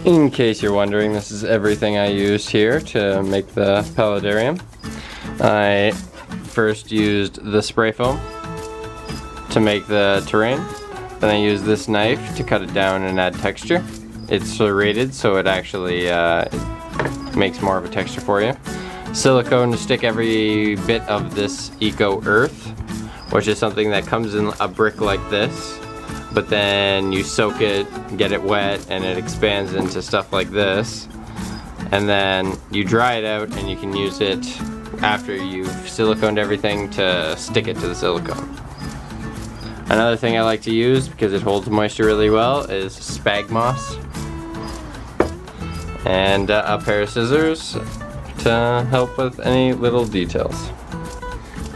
In case you're wondering, this is everything I used here to make the paludarium. I first used the spray foam to make the terrain. Then I used this knife to cut it down and add texture. It's serrated, so it actually it makes more of a texture for you. Silicone to stick every bit of this eco earth, which is something that comes in a brick like this, but then you soak it, get it wet, and it expands into stuff like this. And then you dry it out and you can use it after you've siliconed everything to stick it to the silicone. Another thing I like to use, because it holds moisture really well, is spag moss. And a pair of scissors to help with any little details.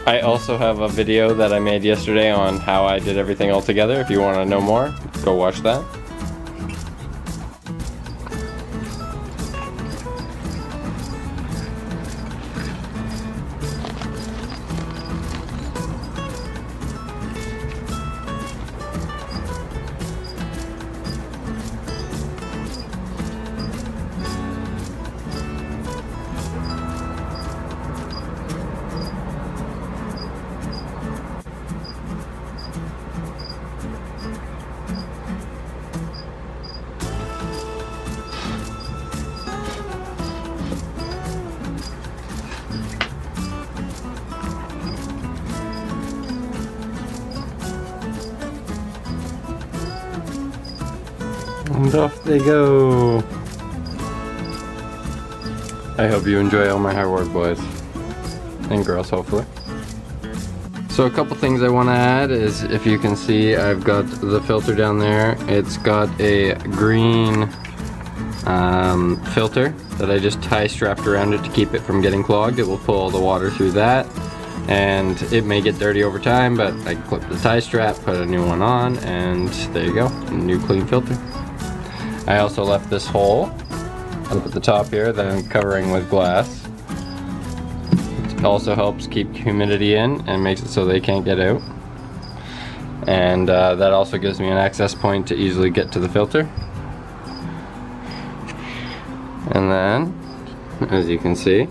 I also have a video that I made yesterday on how I did everything all together. If you want to know more, go watch that. And off they go. I hope you enjoy all my hard work, boys. And girls, hopefully. So a couple things I want to add is, if you can see, I've got the filter down there. It's got a green filter that I just tie strapped around it to keep it from getting clogged. It will pull all the water through that. And it may get dirty over time, but I clip the tie strap, put a new one on, and there you go, a new clean filter. I also left this hole up at the top here that I'm covering with glass. It also helps keep humidity in and makes it so they can't get out. And that also gives me an access point to easily get to the filter. And then, as you can see,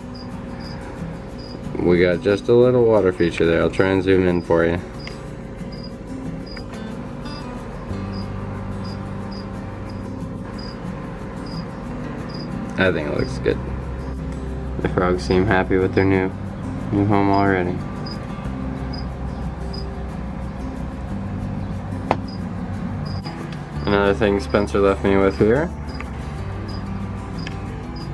we got just a little water feature there. I'll try and zoom in for you. I think it looks good. The frogs seem happy with their new home already. Another thing Spencer left me with here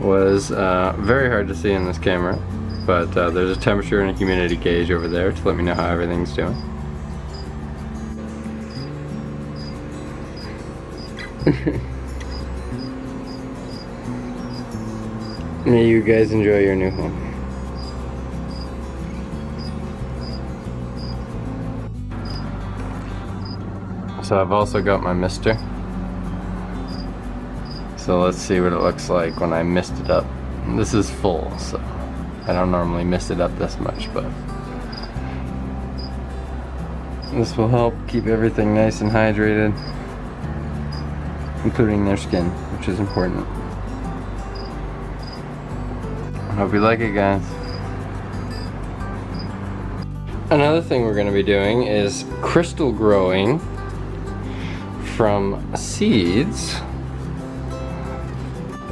was very hard to see in this camera, but there's a temperature and a humidity gauge over there to let me know how everything's doing. May you guys enjoy your new home. So I've also got my mister. So let's see what it looks like when I mist it up. This is full, so I don't normally mist it up this much, but this will help keep everything nice and hydrated, including their skin, which is important. I hope you like it, guys. Another thing we're going to be doing is crystal growing from seeds.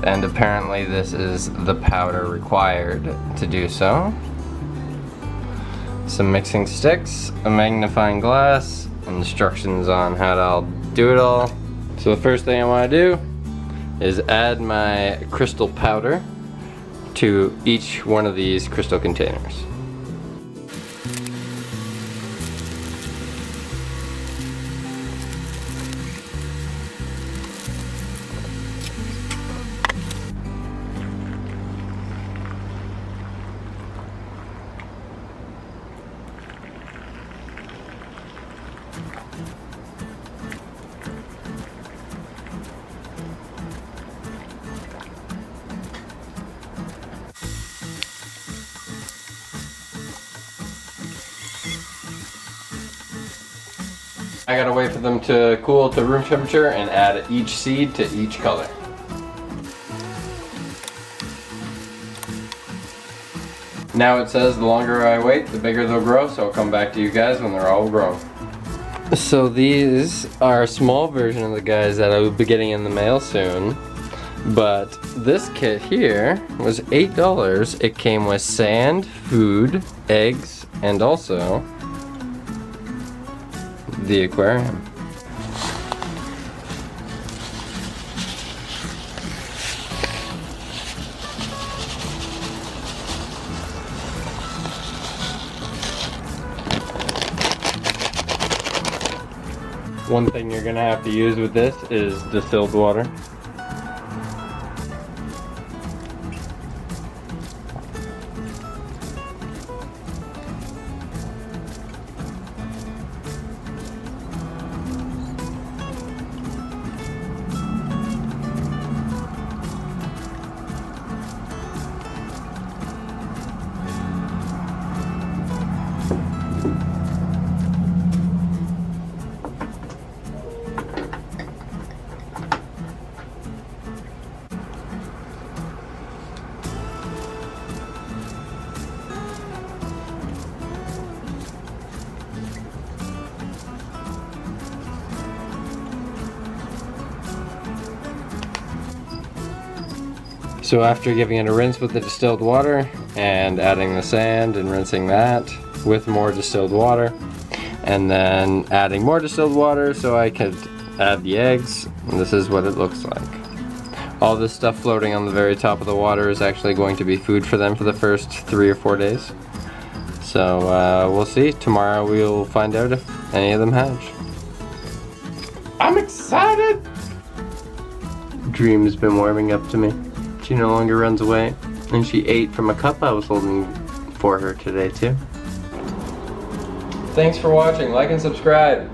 And apparently this is the powder required to do so. Some mixing sticks, a magnifying glass, instructions on how to do it all. So the first thing I want to do is add my crystal powder to each one of these crystal containers. I gotta wait for them to cool to room temperature and add each seed to each color. Now it says the longer I wait, the bigger they'll grow, so I'll come back to you guys when they're all grown. So these are a small version of the guys that I will be getting in the mail soon. But this kit here was $8. It came with sand, food, eggs, and also the aquarium. One thing you're gonna have to use with this is distilled water. So after giving it a rinse with the distilled water and adding the sand and rinsing that with more distilled water, and then adding more distilled water so I could add the eggs, and this is what it looks like. All this stuff floating on the very top of the water is actually going to be food for them for the first 3 or 4 days. So we'll see. Tomorrow we'll find out if any of them hatch. I'm excited! Dream's been warming up to me. She no longer runs away, and she ate from a cup I was holding for her today too. Thanks for watching. Like and subscribe.